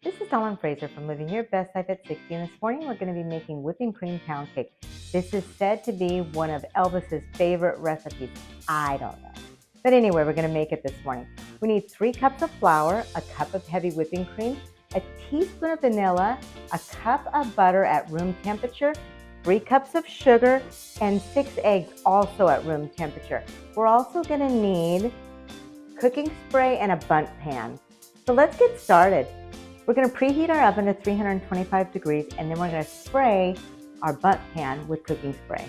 This is Dawn Fraser from Living Your Best Life at 60, and this morning we're going to be making whipping cream pound cake. This is said to be one of Elvis's favorite recipes. I don't know. But anyway, we're going to make it this morning. We need 3 cups of flour, a cup of heavy whipping cream, a teaspoon of vanilla, a cup of butter at room temperature, 3 cups of sugar, and 6 eggs also at room temperature. We're also going to need cooking spray and a bundt pan. So let's get started. We're going to preheat our oven to 325 degrees, and then we're going to spray our bundt pan with cooking spray.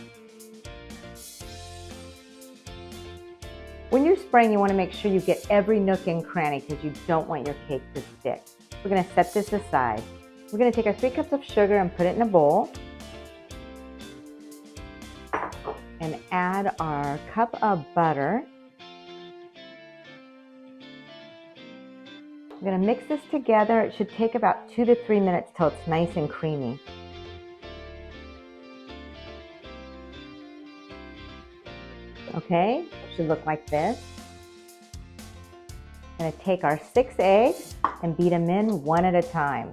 When you're spraying, you want to make sure you get every nook and cranny because you don't want your cake to stick. We're going to set this aside. We're going to take our 3 cups of sugar and put it in a bowl. And add our cup of butter. We're going to mix this together. It should take about 2 to 3 minutes till it's nice and creamy. Okay, it should look like this. I'm going to take our 6 eggs and beat them in one at a time.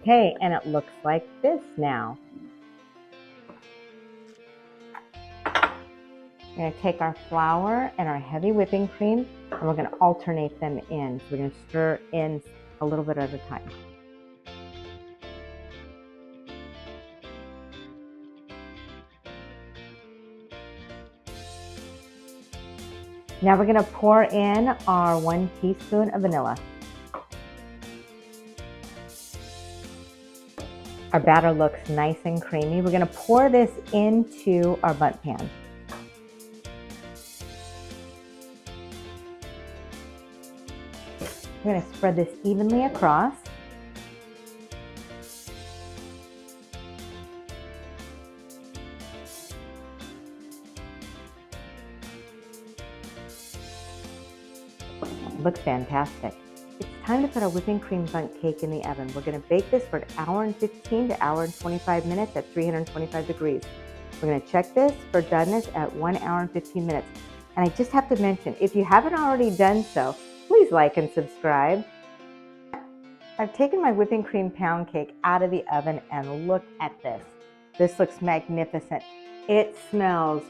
Okay, and it looks like this now. We're going to take our flour and our heavy whipping cream, and we're going to alternate them in. So we're going to stir in a little bit at a time. Now we're going to pour in our 1 teaspoon of vanilla. Our batter looks nice and creamy. We're going to pour this into our bundt pan. We're going to spread this evenly across. Looks fantastic. It's time to put our whipping cream bundt cake in the oven. We're going to bake this for an hour and 15 to hour and 25 minutes at 325 degrees. We're going to check this for doneness at 1 hour and 15 minutes. And I just have to mention, if you haven't already done so, please like and subscribe. I've taken my whipping cream pound cake out of the oven and look at this. This looks magnificent. It smells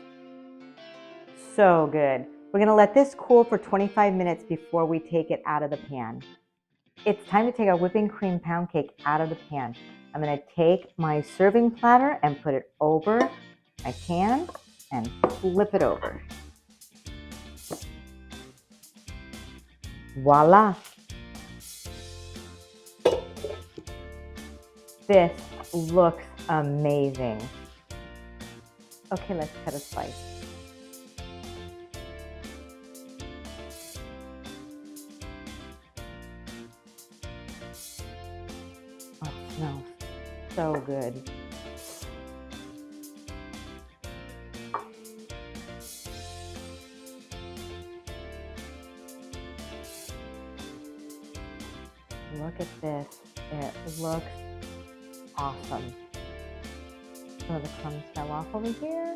so good. We're going to let this cool for 25 minutes before we take it out of the pan. It's time to take our whipping cream pound cake out of the pan. I'm going to take my serving platter and put it over my pan and flip it over. Voila! This looks amazing. Okay, let's cut a slice. Oh, it smells so good. Look at this. It looks awesome. Some of the crumbs fell off over here.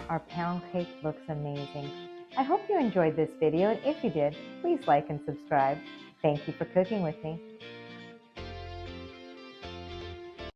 Our pound cake looks amazing. I hope you enjoyed this video, and if you did, please like and subscribe. Thank you for cooking with me.